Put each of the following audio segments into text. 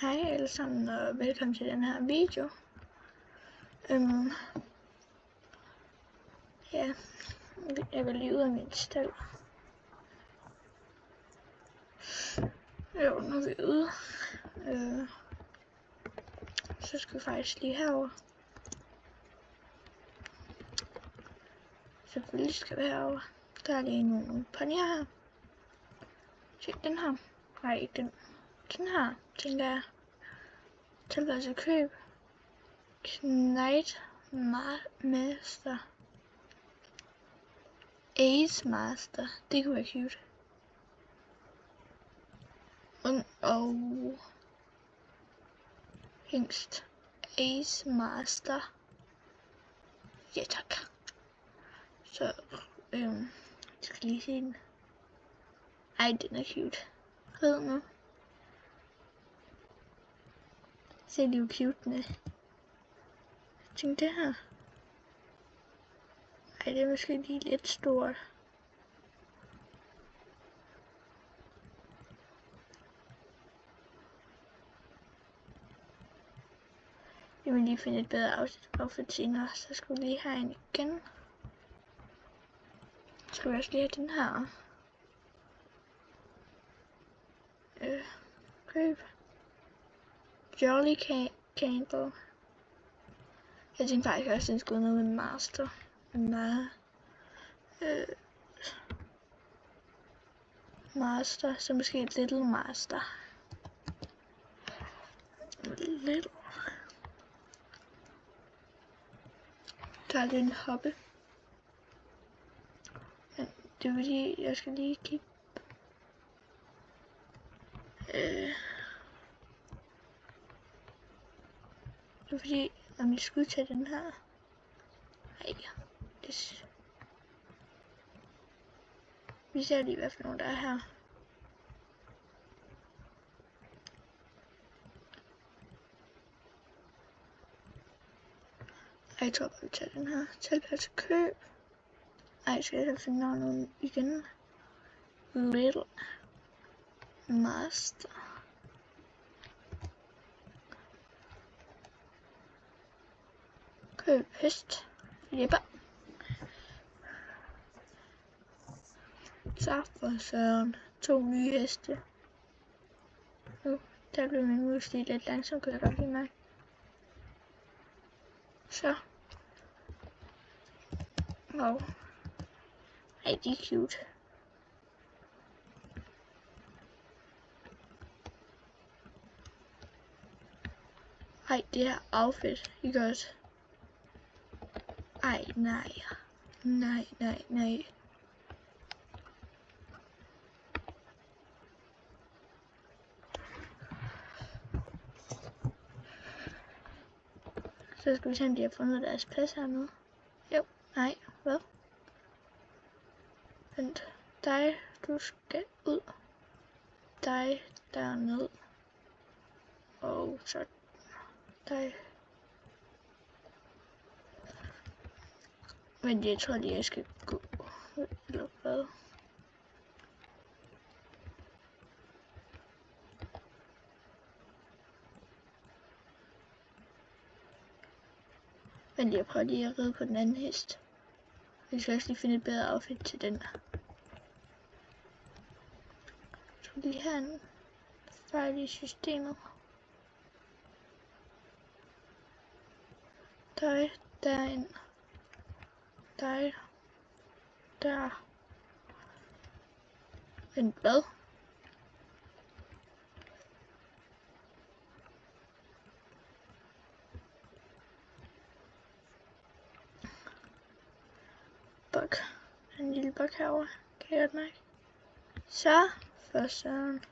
Hej alle sammen og velkommen til den her video. Ja, jeg vil lige ud af mit stald. Jo, nu er vi ude. Så skal vi faktisk lige herover. Selvfølgelig skal vi herover. Der er lige nogle ponyer her. Se den her. Nej, ikke den. Den her, tænker jeg. Tilbage køb. Knight Master. Ace Master. Det kunne være cute. Og hingst. Ace Master. Ja tak. Så jeg skal lige se den. Ej, den er cute. Hed nu. Se lige hvor cute den er. Tænk det her. Ej, det er måske lige lidt stort. Jeg vil lige finde et bedre outfit senere, så skal vi lige have en igen. Så skal vi også lige have den her. Køb. Jolly Candle. Jeg tænkte faktisk også, at den skulle noget med Master. Master, så måske et Little Master. Little. Der er en hoppe. Men det er fordi, jeg skal lige kigge. Det er fordi, om jeg skulle tage den her. Nej, det... Vi ser lige, hvad for nogle der er her. Jeg tror bare, vi tager den her. Tilpas køb. Ej, skal jeg så finde nogen igen? Little Master. Køb hest. Jepper. Så for søren. 2 nye heste. Der blev min mus lige lidt langsom, kunne jeg godt lide mig. Så. Wow. Ej, de er cute. Ej, det her outfit, ikke også? Ej, nej. Nej. Så skal vi se, om de har fundet deres plads hernede. Jo, nej, hvad? Vent, dig, du skal ud. Dig derned. Og så dig. Men jeg tror lige, jeg skal gå. Eller hvad? Men jeg prøver lige at ride på den anden hest. Jeg skal også lige finde et bedre outfit til den. Jeg skal lige have en fejl i systemet. Dig derind. Dig der. Vent, hvad? Buk. En lille buk herovre. Kan jeg godt mærke. Så for søren.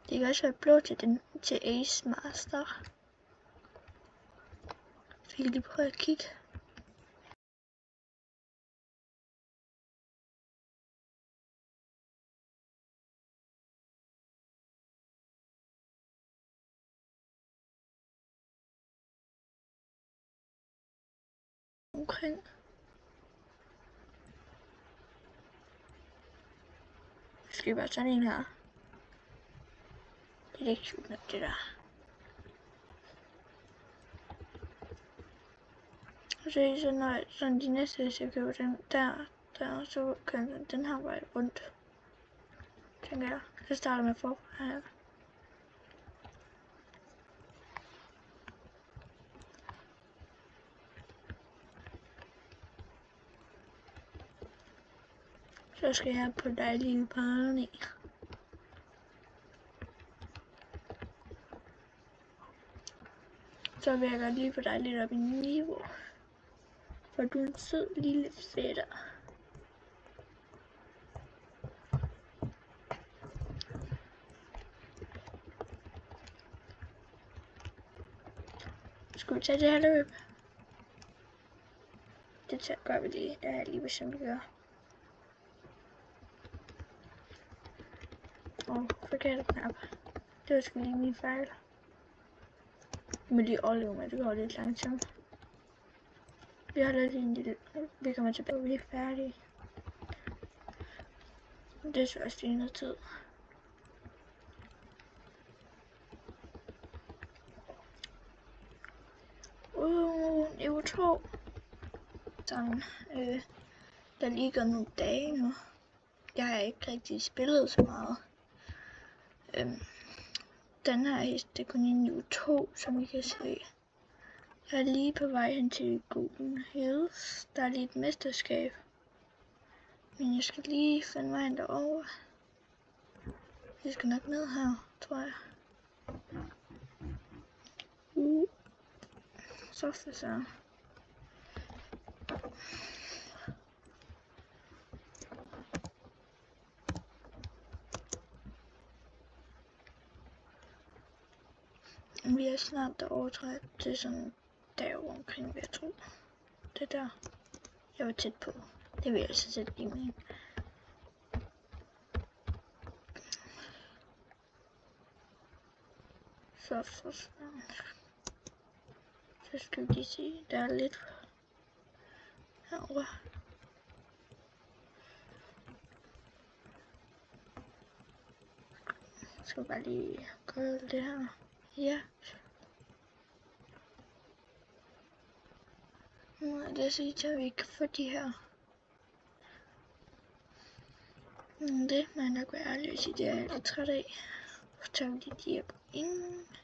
Det kan også være blå til Ace Master. Så jeg kan lige prøve at kigge. Omkring. måske bare sådan en her. Det er ikke cute nok, det der. Og så er sådan, når sådan de næste, hvis jeg køber den der, så kan den her vej rundt. Tænker jeg. Så starter med forfra her. Så skal jeg på dig lille barn i. Så vil jeg godt lige få dig lidt op i niveau. For du er en sød lille fætter. Skal vi tage det her løb? Det gør vi lige. Jeg er lige ved som vi gør. Forkert knap. Det var sgu lige min fejl. Men lige overleve med, det går lidt langsomt. Vi holder lige en lille... Vi kommer tilbage, og vi er færdige. Det er så også lige noget tid. Niveau 2. Sådan, der lige går nogle dage nu. Jeg har ikke rigtig spillet så meget. Den her hest, det er kun i niveau 2, som I kan se. Jeg er lige på vej hen til Golden Hills. Der er lige et mesterskab. Men jeg skal lige finde vejen derover. Jeg skal nok ned her, tror jeg. Så for så. Vi er snart derovre, tror jeg. Det er sådan derovre omkring, vil jeg tro. Det der. Jeg var tæt på. Det vil jeg altså sætte lige med. Så skal vi lige se. Der er lidt herovre. Jeg skal bare lige gøre det her. Ja. Nu er det så at vi ikke kan få de her. Det må jeg nok være ærlig at sige, det er jeg lidt træt af. Så tager vi de her point.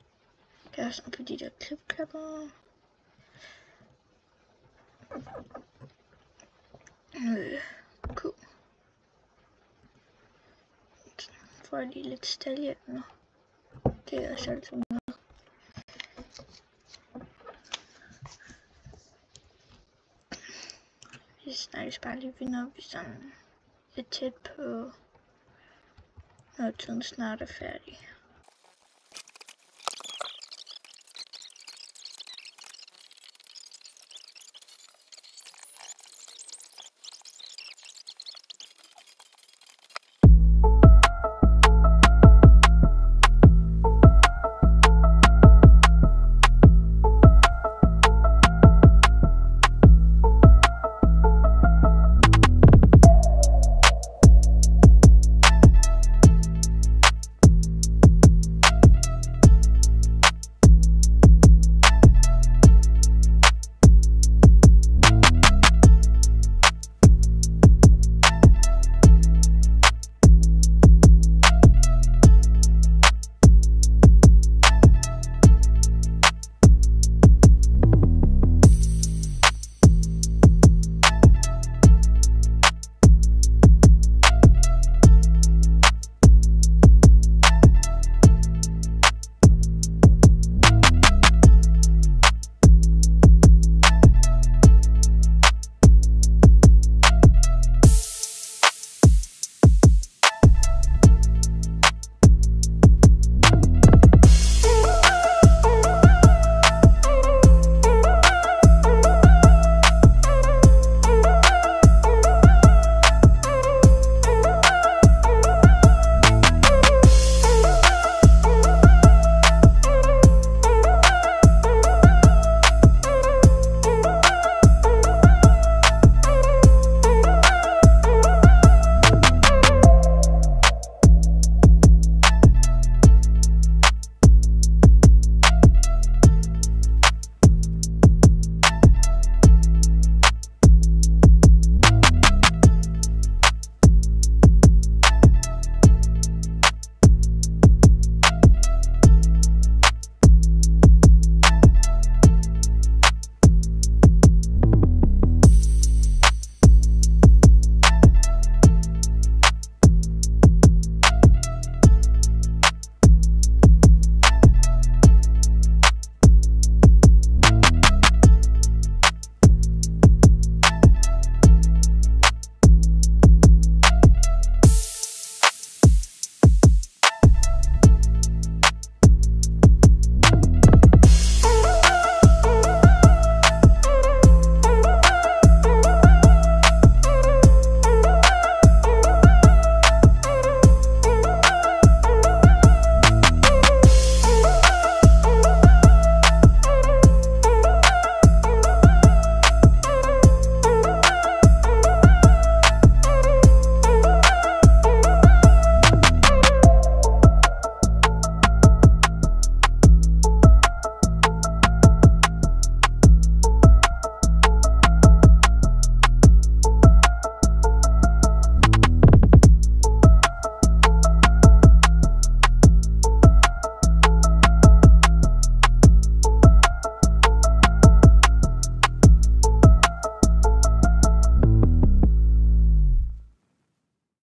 Jeg er også på de der klipklapper. Cool. Så får jeg lige lidt stalhjælp nu. Det er også altid noget. Vi snakkes bare lige ved, når vi sådan lidt tæt på, når tiden snart er færdig.